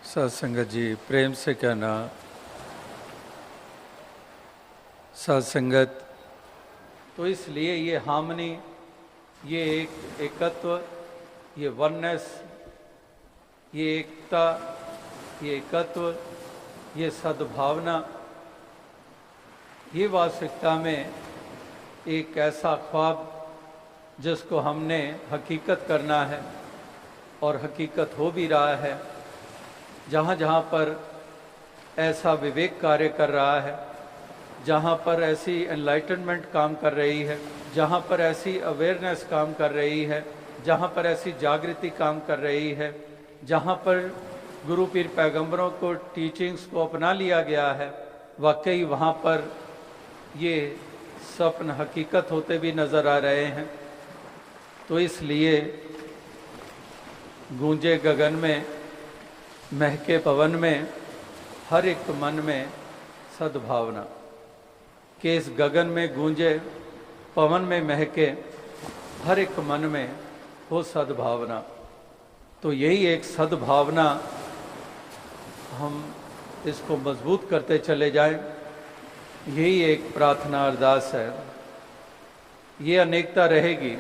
सत्संगत जी प्रेम से कहना, सत्संगत तो इसलिए ये हार्मनी, ये एकत्व, ये वननेस, ये एकता, ये एकत्व, ये सद्भावना, ये वास्तविकता में एक ऐसा ख्वाब जिसको हमने हकीकत करना है और हकीकत हो भी रहा है। जहाँ जहाँ पर ऐसा विवेक कार्य कर रहा है, जहाँ पर ऐसी एनलाइटनमेंट काम कर रही है, जहाँ पर ऐसी अवेयरनेस काम कर रही है, जहाँ पर ऐसी जागृति काम कर रही है, जहाँ पर गुरु पीर पैगंबरों को टीचिंग्स को अपना लिया गया है, वाकई वहाँ पर ये सपन हकीकत होते भी नज़र आ रहे हैं। तो इसलिए गूंजे गगन में, महके पवन में, हर एक मन में सद्भावना कि इस गगन में गूंजे, पवन में महके, हर एक मन में हो सद्भावना। तो यही एक सद्भावना, हम इसको मजबूत करते चले जाएं, यही एक प्रार्थना अरदास है। ये अनेकता रहेगी,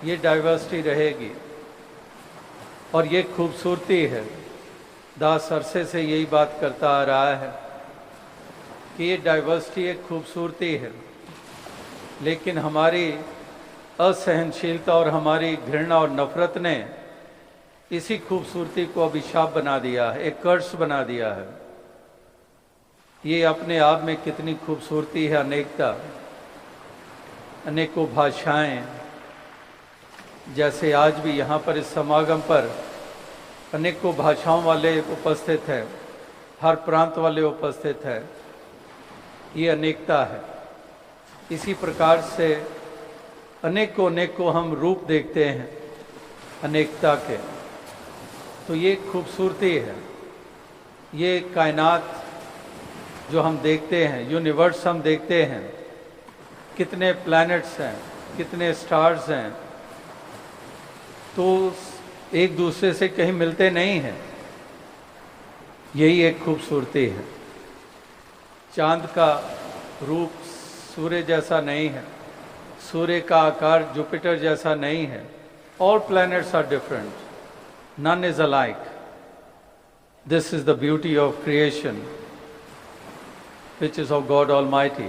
ये डाइवर्सिटी रहेगी और ये खूबसूरती है। दास अरसे से यही बात करता आ रहा है कि ये डाइवर्सिटी एक खूबसूरती है, लेकिन हमारी असहनशीलता और हमारी घृणा और नफरत ने इसी खूबसूरती को अभिशाप बना दिया है, एक कर्स बना दिया है। ये अपने आप में कितनी खूबसूरती है, अनेकता, अनेकों भाषाएं। जैसे आज भी यहाँ पर इस समागम पर अनेकों भाषाओं वाले उपस्थित हैं, हर प्रांत वाले उपस्थित हैं, ये अनेकता है। इसी प्रकार से अनेकों हम रूप देखते हैं अनेकता के, तो ये खूबसूरती है। ये कायनात जो हम देखते हैं, यूनिवर्स हम देखते हैं, कितने प्लैनेट्स हैं, कितने स्टार्स हैं, तो एक दूसरे से कहीं मिलते नहीं हैं। यही एक खूबसूरती है। चांद का रूप सूर्य जैसा नहीं है, सूर्य का आकार जुपिटर जैसा नहीं है। All planets are different, none is alike. This is the beauty of creation which is of God Almighty.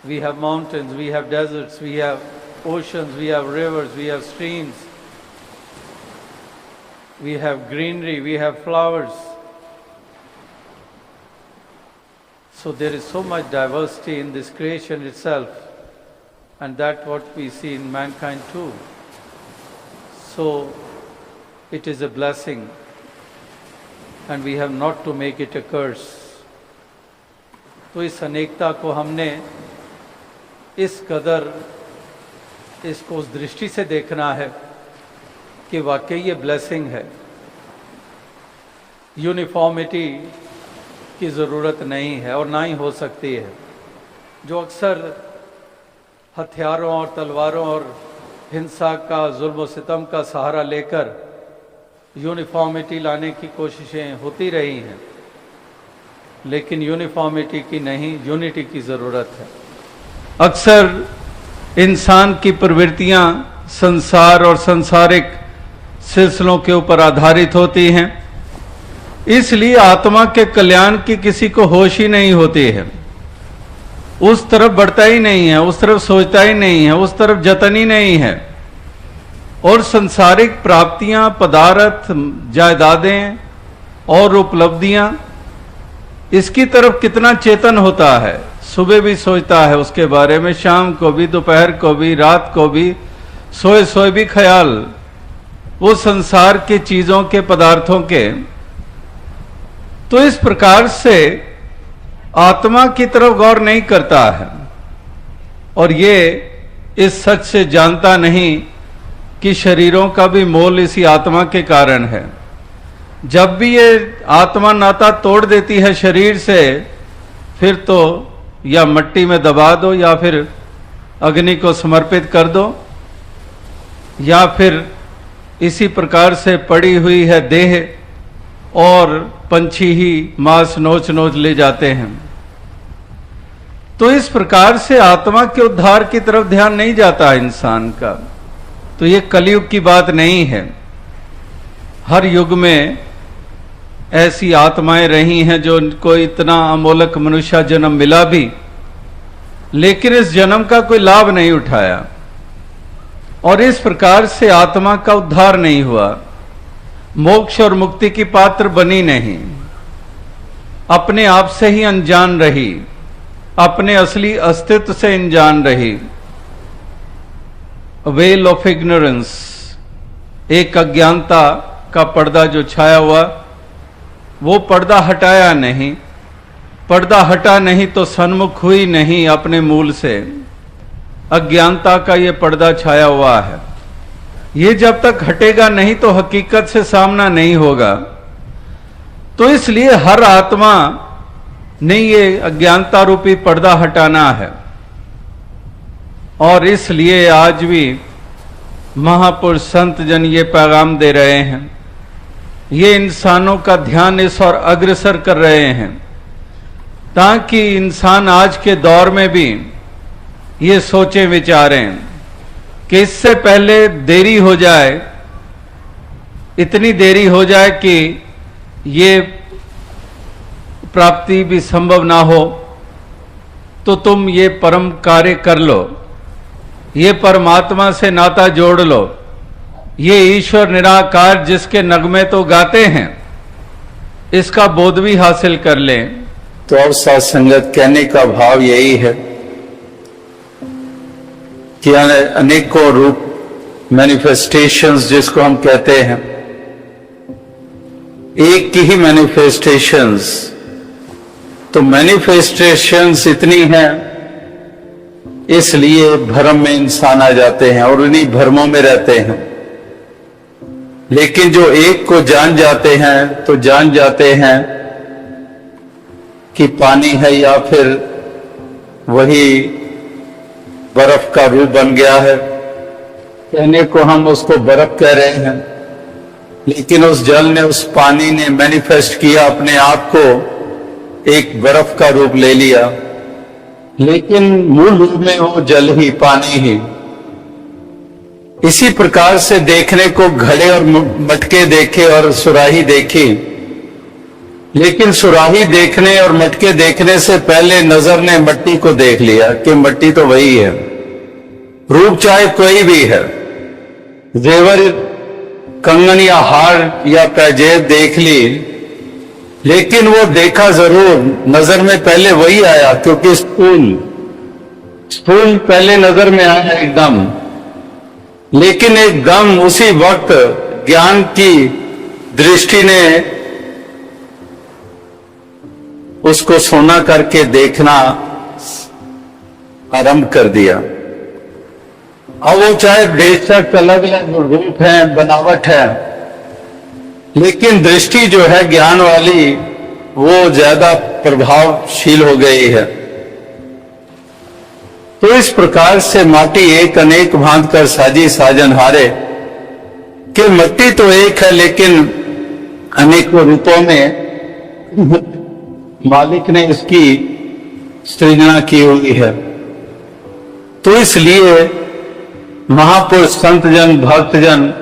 We have mountains, we have deserts, we have oceans, we have rivers, we have streams, we have greenery, we have flowers. So there is so much diversity in this creation itself, and that's what we see in mankind too. So it is a blessing, and we have not to make it a curse. तो इस अनेकता को हमने इस कदर इसको उस दृष्टि से देखना है कि वाकई ये ब्लेसिंग है। यूनिफॉर्मिटी की ज़रूरत नहीं है और ना ही हो सकती है। जो अक्सर हथियारों और तलवारों और हिंसा का, जुल्म सितम का सहारा लेकर यूनिफॉर्मिटी लाने की कोशिशें होती रही हैं, लेकिन यूनिफॉर्मिटी की नहीं, यूनिटी की ज़रूरत है। अक्सर इंसान की प्रवृत्तियां संसार और सांसारिक सिलसिलों के ऊपर आधारित होती हैं, इसलिए आत्मा के कल्याण की किसी को होश ही नहीं होती है। उस तरफ बढ़ता ही नहीं है, उस तरफ सोचता ही नहीं है, उस तरफ जतन ही नहीं है। और संसारिक प्राप्तियां, पदार्थ, जायदादें और उपलब्धियां, इसकी तरफ कितना चेतन होता है। सुबह भी सोचता है उसके बारे में, शाम को भी, दोपहर को भी, रात को भी, सोए सोए भी ख्याल वो संसार के चीजों के, पदार्थों के। तो इस प्रकार से आत्मा की तरफ गौर नहीं करता है और ये इस सच से जानता नहीं कि शरीरों का भी मोल इसी आत्मा के कारण है। जब भी ये आत्मा नाता तोड़ देती है शरीर से, फिर तो या मट्टी में दबा दो, या फिर अग्नि को समर्पित कर दो, या फिर इसी प्रकार से पड़ी हुई है देह और पंछी ही मांस नोच नोच ले जाते हैं। तो इस प्रकार से आत्मा के उद्धार की तरफ ध्यान नहीं जाता इंसान का। तो ये कलयुग की बात नहीं है। हर युग में ऐसी आत्माएं रही हैं जो उनको इतना अमोलक मनुष्य जन्म मिला भी, लेकिन इस जन्म का कोई लाभ नहीं उठाया और इस प्रकार से आत्मा का उद्धार नहीं हुआ, मोक्ष और मुक्ति की पात्र बनी नहीं, अपने आप से ही अनजान रही, अपने असली अस्तित्व से अनजान रही। वेल ऑफ इग्नोरेंस, एक अज्ञानता का पर्दा जो छाया हुआ, वो पर्दा हटाया नहीं। पर्दा हटा नहीं तो सन्मुख हुई नहीं अपने मूल से। अज्ञानता का ये पर्दा छाया हुआ है, ये जब तक हटेगा नहीं तो हकीकत से सामना नहीं होगा। तो इसलिए हर आत्मा ने ये अज्ञानता रूपी पर्दा हटाना है। और इसलिए आज भी महापुरुष संत जन ये पैगाम दे रहे हैं, ये इंसानों का ध्यान इस और अग्रसर कर रहे हैं, ताकि इंसान आज के दौर में भी ये सोचें विचारें कि इससे पहले देरी हो जाए, इतनी देरी हो जाए कि ये प्राप्ति भी संभव ना हो, तो तुम ये परम कार्य कर लो, ये परमात्मा से नाता जोड़ लो, ये ईश्वर निराकार जिसके नगमे तो गाते हैं, इसका बोध भी हासिल कर लें। तो अब साथ संगत कहने का भाव यही है कि अनेकों रूप मैनिफेस्टेशंस जिसको हम कहते हैं, एक की ही मैनिफेस्टेशंस, तो मैनिफेस्टेशंस इतनी हैं, इसलिए भ्रम में इंसान आ जाते हैं और उन्हीं भ्रमों में रहते हैं। लेकिन जो एक को जान जाते हैं तो जान जाते हैं कि पानी है या फिर वही बर्फ का रूप बन गया है। कहने को हम उसको बर्फ कह रहे हैं, लेकिन उस जल ने, उस पानी ने मैनिफेस्ट किया अपने आप को, एक बर्फ का रूप ले लिया, लेकिन मूल रूप में वो जल ही, पानी ही। इसी प्रकार से देखने को घड़े और मटके देखे और सुराही देखी, लेकिन सुराही देखने और मटके देखने से पहले नजर ने मट्टी को देख लिया कि मट्टी तो वही है। रूप चाहे कोई भी है, जेवर, कंगन या हार या पैजेब देख ली, लेकिन वो देखा जरूर, नजर में पहले वही आया, क्योंकि स्थूल पहले नजर में आया एकदम, लेकिन एकदम उसी वक्त ज्ञान की दृष्टि ने उसको सोना करके देखना आरंभ कर दिया। अब वो चाहे बेशक अलग अलग रूप है, बनावट है, लेकिन दृष्टि जो है ज्ञान वाली वो ज्यादा प्रभावशील हो गई है। तो इस प्रकार से माटी एक अनेक भांत कर साजी साजन हारे, कि मट्टी तो एक है लेकिन अनेकों रूपों में मालिक ने इसकी सृजना की हुई है। तो इसलिए महापुरुष संत जन, भक्त जन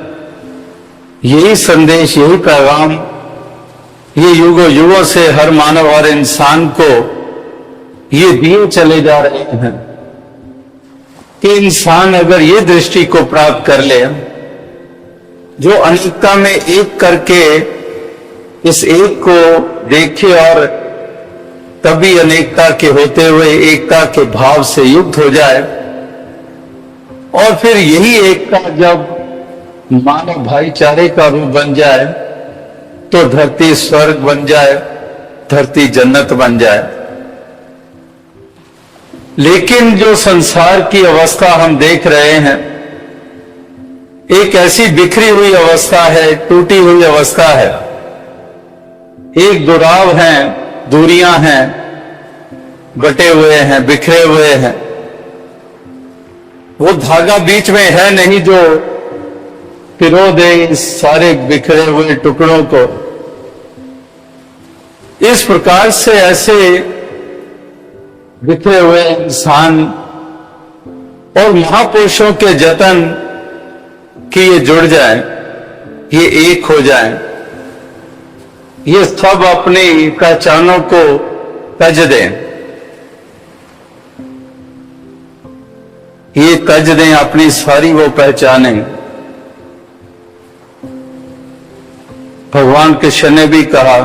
यही संदेश, यही पैगाम ये युगों युगों से हर मानव और इंसान को ये दिए चले जा रहे हैं कि इंसान अगर ये दृष्टि को प्राप्त कर ले, जो अनेकता में एक करके इस एक को देखे और तभी अनेकता के होते हुए एकता के भाव से युक्त हो जाए, और फिर यही एकता जब मानव भाईचारे का रूप बन जाए तो धरती स्वर्ग बन जाए, धरती जन्नत बन जाए। लेकिन जो संसार की अवस्था हम देख रहे हैं, एक ऐसी बिखरी हुई अवस्था है, टूटी हुई अवस्था है, एक दुराव है, दूरियां हैं, बटे हुए हैं, बिखरे हुए हैं। वो धागा बीच में है नहीं जो पिरो दे इस सारे बिखरे हुए टुकड़ों को। इस प्रकार से ऐसे बिखरे हुए इंसान और महापुरुषों के जतन कि ये जुड़ जाए, ये एक हो जाए, ये सब अपनी पहचानों को तज दें, ये तज दें अपनी सारी वो पहचानें। भगवान कृष्ण ने भी कहा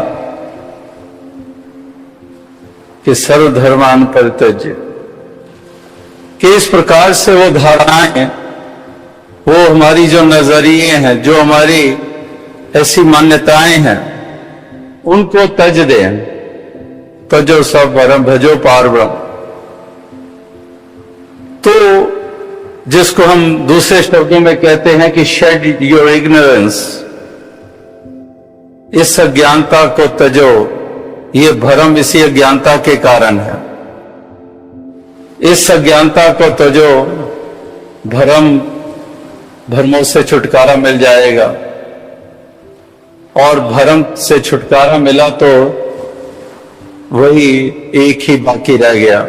कि सर्वधर्मान परित्यज्य, कि इस प्रकार से वो धारणाएं, वो हमारी जो नजरिए हैं, जो हमारी ऐसी मान्यताएं हैं, उनको तज दें। तजो सब परम भजो पार ब्रह्म, तो जिसको हम दूसरे शब्दों में कहते हैं कि शेड योर इग्नोरेंस, इस अज्ञानता को तजो। ये भ्रम इसी अज्ञानता के कारण है। इस अज्ञानता को तजो, भ्रमों से छुटकारा मिल जाएगा। और भ्रम से छुटकारा मिला तो वही एक ही बाकी रह गया।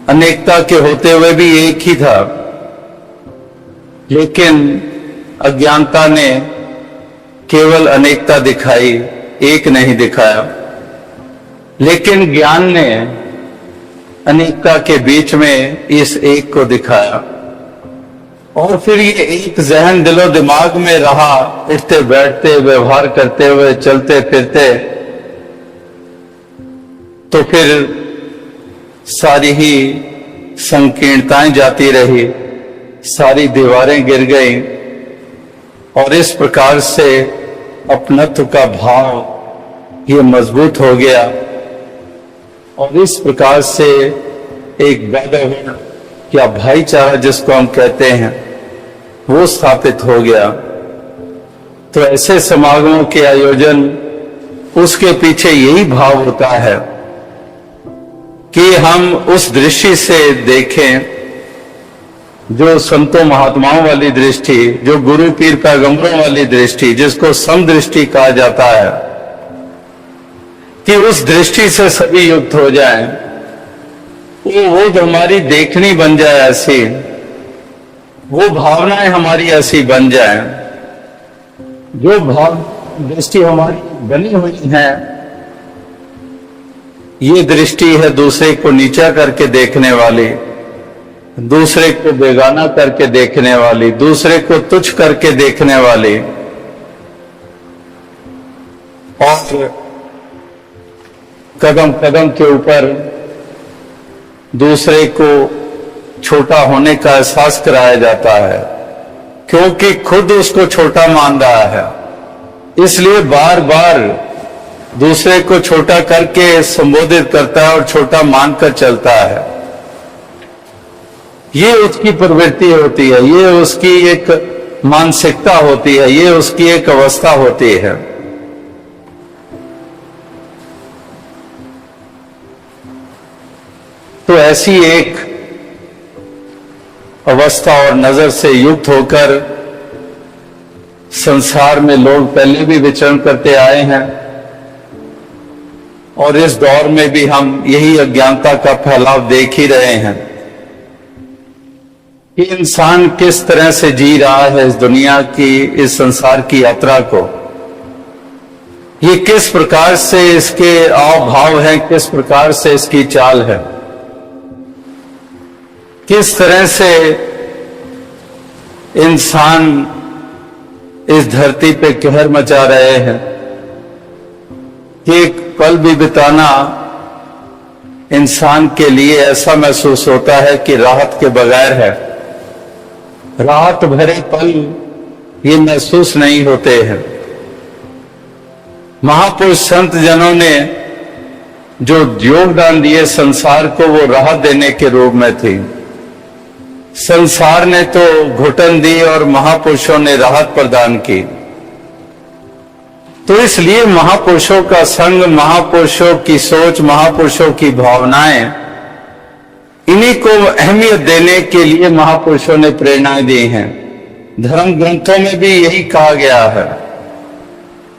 अनेकता के होते हुए भी एक ही था, लेकिन अज्ञानता ने केवल अनेकता दिखाई, एक नहीं दिखाया। लेकिन ज्ञान ने अनेकता के बीच में इस एक को दिखाया। और फिर ये एक जहन दिलो दिमाग में रहा, उठते बैठते, व्यवहार करते हुए, चलते फिरते, तो फिर सारी ही संकीर्णताएं जाती रही, सारी दीवारें गिर गईं, और इस प्रकार से अपनत्व का भाव ये मजबूत हो गया। और इस प्रकार से एक ब्रदरहुड या भाईचारा जिसको हम कहते हैं, वो स्थापित हो गया। तो ऐसे समागमों के आयोजन, उसके पीछे यही भाव होता है कि हम उस दृष्टि से देखें, जो संतों महात्माओं वाली दृष्टि, जो गुरु पीर पैगंबरों वाली दृष्टि, जिसको समदृष्टि कहा जाता है, कि उस दृष्टि से सभी युक्त हो जाएं। वो जो हमारी देखनी बन जाए ऐसी, वो भावनाएं हमारी ऐसी बन जाएं, जो भाव दृष्टि हमारी बनी हुई है, ये दृष्टि है दूसरे को नीचा करके देखने वाली, दूसरे को बेगाना करके देखने वाली, दूसरे को तुच्छ करके देखने वाली, और कदम कदम के ऊपर दूसरे को छोटा होने का एहसास कराया जाता है, क्योंकि खुद उसको छोटा मान रहा है। इसलिए बार बार दूसरे को छोटा करके संबोधित करता है और छोटा मानकर चलता है। ये उसकी प्रवृत्ति होती है, ये उसकी एक मानसिकता होती है, ये उसकी एक अवस्था होती है। तो ऐसी एक अवस्था और नजर से युक्त होकर संसार में लोग पहले भी विचरण करते आए हैं, और इस दौर में भी हम यही अज्ञानता का फैलाव देख ही रहे हैं कि इंसान किस तरह से जी रहा है इस दुनिया की, इस संसार की यात्रा को। ये किस प्रकार से इसके आव भाव है, किस प्रकार से इसकी चाल है, किस तरह से इंसान इस धरती पे कहर मचा रहे हैं। एक पल भी बिताना इंसान के लिए ऐसा महसूस होता है कि राहत के बगैर है। राहत भरे पल ये महसूस नहीं होते हैं। महापुरुष संत जनों ने जो योगदान दिए संसार को, वो राहत देने के रूप में थी। संसार ने तो घुटन दी और महापुरुषों ने राहत प्रदान की। तो इसलिए महापुरुषों का संग, महापुरुषों की सोच, महापुरुषों की भावनाएं, इन्हीं को अहमियत देने के लिए महापुरुषों ने प्रेरणाएं दी हैं। धर्म ग्रंथों में भी यही कहा गया है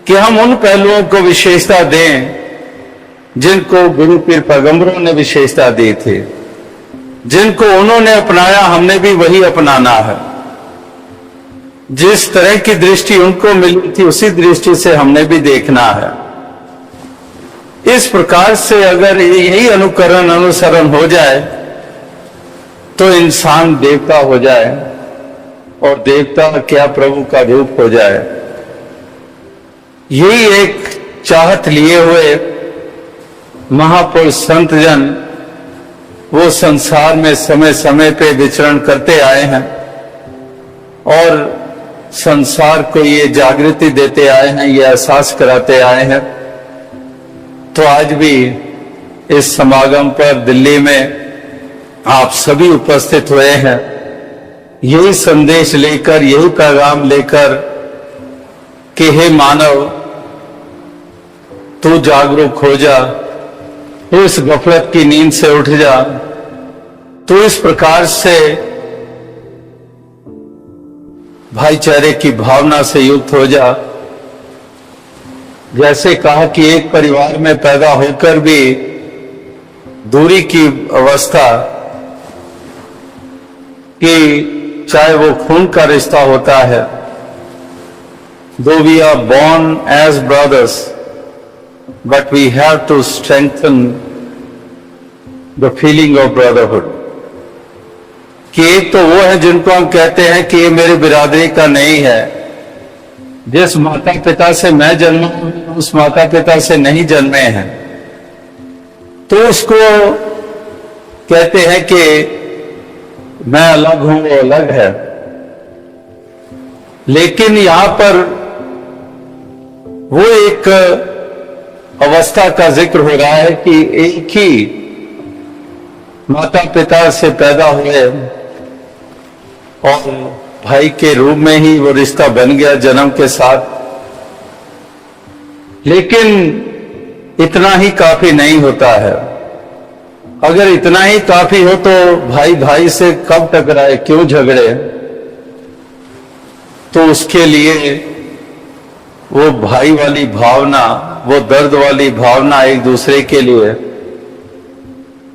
कि हम उन पहलुओं को विशेषता दें जिनको गुरु पीर पैगंबरों ने विशेषता दी थी, जिनको उन्होंने अपनाया हमने भी वही अपनाना है। जिस तरह की दृष्टि उनको मिली थी उसी दृष्टि से हमने भी देखना है। इस प्रकार से अगर यही अनुकरण अनुसरण हो जाए तो इंसान देवता हो जाए, और देवता क्या प्रभु का रूप हो जाए। यही एक चाहत लिए हुए महापुरुष संत जन वो संसार में समय समय पे विचरण करते आए हैं और संसार को ये जागृति देते आए हैं, ये एहसास कराते आए हैं। तो आज भी इस समागम पर दिल्ली में आप सभी उपस्थित हुए हैं, यही संदेश लेकर, यही पैगाम लेकर कि हे मानव, तू जागरूक हो जा, तू इस गफलत की नींद से उठ जा, तू इस प्रकार से भाईचारे की भावना से युक्त हो जा। जैसे कहा कि एक परिवार में पैदा होकर भी दूरी की अवस्था, कि चाहे वो खून का रिश्ता होता है, though we are born as brothers but we have to strengthen the feeling of brotherhood. कि एक तो वो है जिनको हम कहते हैं कि ये मेरे बिरादरी का नहीं है, जिस माता पिता से मैं जन्मा हूं उस माता पिता से नहीं जन्मे हैं, तो उसको कहते हैं कि मैं अलग हूं, वो अलग है। लेकिन यहां पर वो एक अवस्था का जिक्र हो रहा है कि एक ही माता पिता से पैदा हुए और भाई के रूप में ही वो रिश्ता बन गया जन्म के साथ। लेकिन इतना ही काफी नहीं होता है। अगर इतना ही काफी हो तो भाई भाई से कब टकराए, क्यों झगड़े? तो उसके लिए वो भाई वाली भावना, वो दर्द वाली भावना एक दूसरे के लिए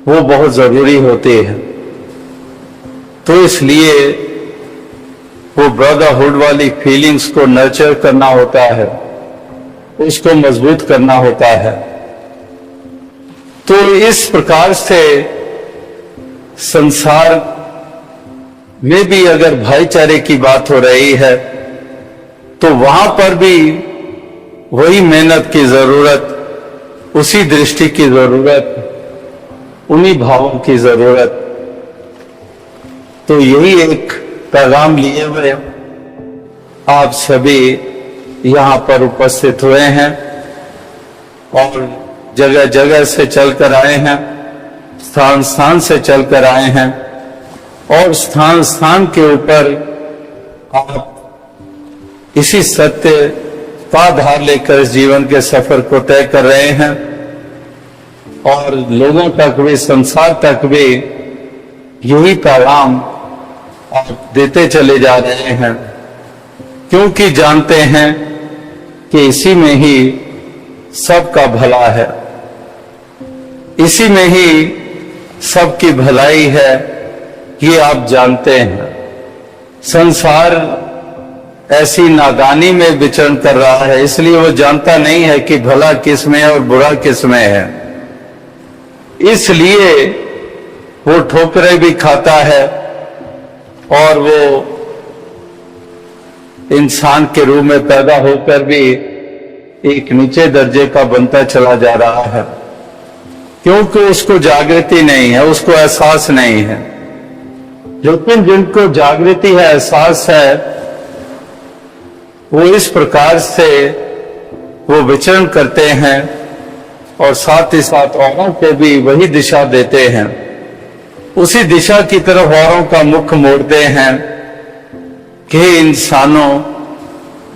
वो बहुत जरूरी होती है। तो इसलिए वो ब्रदरहुड वाली फीलिंग्स को नर्चर करना होता है, उसको मजबूत करना होता है। तो इस प्रकार से संसार में भी अगर भाईचारे की बात हो रही है तो वहां पर भी वही मेहनत की जरूरत, उसी दृष्टि की जरूरत, उन्हीं भावों की जरूरत। तो यही एक पैगाम लिए हुए आप सभी यहां पर उपस्थित हुए हैं और जगह जगह से चलकर आए हैं, स्थान स्थान से चलकर आए हैं और स्थान स्थान के ऊपर आप इसी सत्य का आधार लेकर इस जीवन के सफर को तय कर रहे हैं और लोगों तक भी, संसार तक भी यही पैगाम आप देते चले जा रहे हैं, क्योंकि जानते हैं कि इसी में ही सबका भला है, इसी में ही सबकी भलाई है, ये आप जानते हैं। संसार ऐसी नादानी में विचरण कर रहा है, इसलिए वो जानता नहीं है कि भला किस में है और बुरा किस में है। इसलिए वो ठोकरें भी खाता है और वो इंसान के रूप में पैदा होकर भी एक नीचे दर्जे का बनता चला जा रहा है, क्योंकि उसको जागृति नहीं है, उसको एहसास नहीं है। लेकिन जिनको जागृति है, एहसास है, वो इस प्रकार से वो विचरण करते हैं और साथ ही साथ औरों को भी वही दिशा देते हैं, उसी दिशा की तरफ औरों का मुख मोड़ते हैं कि इंसानों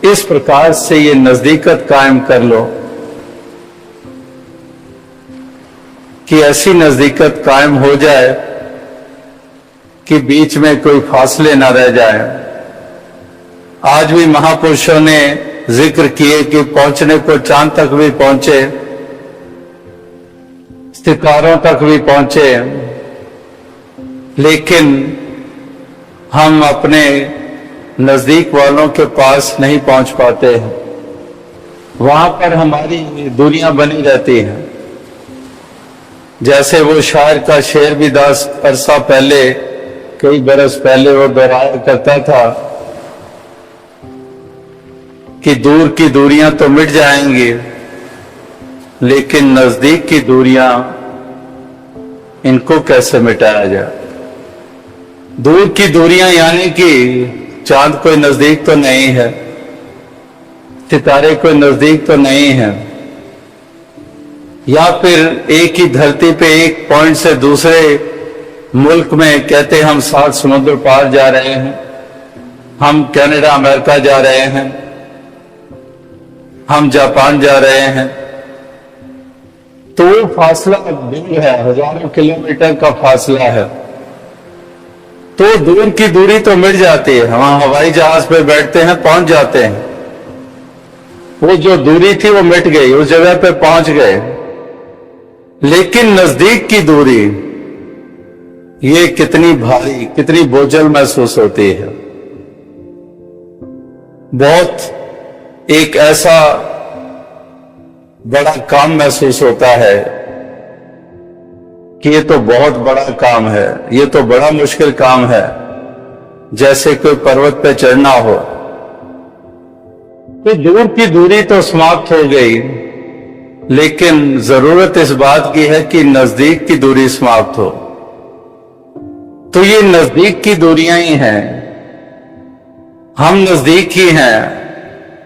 इस प्रकार से ये नजदीकत कायम कर लो कि ऐसी नजदीकत कायम हो जाए कि बीच में कोई फासले ना रह जाए। आज भी महापुरुषों ने जिक्र किए कि पहुंचने को चांद तक भी पहुंचे, सितारों तक भी पहुंचे, लेकिन हम अपने नजदीक वालों के पास नहीं पहुंच पाते हैं। वहां पर हमारी दूरियां बनी रहती हैं। जैसे वो शायर का शेर भी 10 अरसा पहले, कई बरस पहले वो दोहराया करता था कि दूर की दूरियां तो मिट जाएंगी, लेकिन नजदीक की दूरियां, इनको कैसे मिटाया जाए। दूर की दूरियां यानी कि चांद कोई नजदीक तो नहीं है, सितारे कोई नजदीक तो नहीं है, या फिर एक ही धरती पे एक पॉइंट से दूसरे मुल्क में कहते हम 7 समुद्र पार जा रहे हैं, हम कनाडा अमेरिका जा रहे हैं, हम जापान जा रहे हैं, तो वो फासला दूर है, हजारों किलोमीटर का फासला है। तो दूर की दूरी तो मिट जाती है, हम हवाई जहाज पे बैठते हैं, पहुंच जाते हैं, वो जो दूरी थी वो मिट गई, उस जगह पे पहुंच गए। लेकिन नजदीक की दूरी, ये कितनी भारी, कितनी बोझल महसूस होती है। बहुत एक ऐसा बड़ा काम महसूस होता है कि ये तो बहुत बड़ा काम है, ये तो बड़ा मुश्किल काम है, जैसे कोई पर्वत पे चढ़ना हो। तो दूर की दूरी तो समाप्त हो गई, लेकिन जरूरत इस बात की है कि नजदीक की दूरी समाप्त हो। तो ये नजदीक की दूरियां ही हैं, हम नजदीक ही हैं।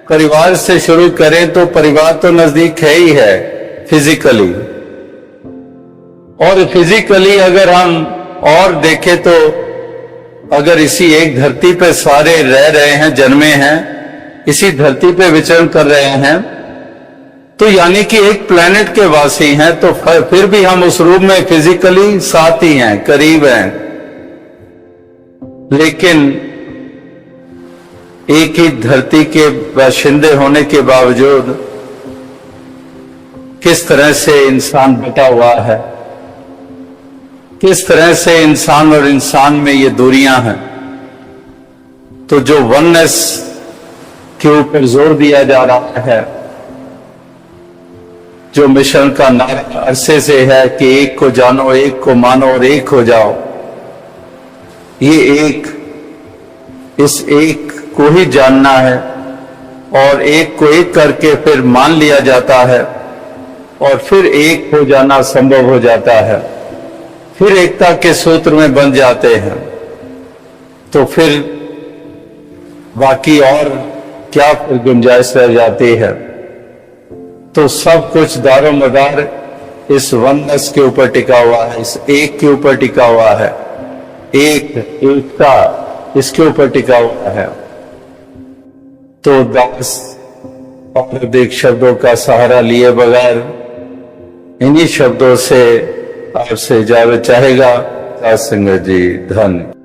परिवार से शुरू करें तो परिवार तो नजदीक है ही है फिजिकली, और फिजिकली अगर हम और देखें तो अगर इसी एक धरती पे सारे रह रहे हैं, जन्मे हैं, इसी धरती पे विचरण कर रहे हैं, तो यानी कि एक प्लेनेट के वासी हैं, तो फिर भी हम उस रूप में फिजिकली साथ ही हैं, करीब हैं। लेकिन एक ही धरती के बाशिंदे होने के बावजूद किस तरह से इंसान बटा हुआ है, किस तरह से इंसान और इंसान में ये दूरियां हैं। तो जो वननेस के ऊपर जोर दिया जा रहा है, जो मिशन का नारा अरसे से है कि एक को जानो, एक को मानो और एक हो जाओ, ये एक, इस एक को ही जानना है, और एक को एक करके फिर मान लिया जाता है, और फिर एक हो जाना संभव हो जाता है, फिर एकता के सूत्र में बन जाते हैं। तो फिर बाकी और क्या फिर गुंजाइश रह जाती है। तो सब कुछ दारोमदार इस वननेस के ऊपर टिका हुआ है, इस एक के ऊपर टिका हुआ है, एकता इसके ऊपर टिका हुआ है। तो दास और अधिक शब्दों का सहारा लिए बगैर इन्हीं शब्दों से आपसे इजाजत चाहेगा। दास संगत जी, धन्य।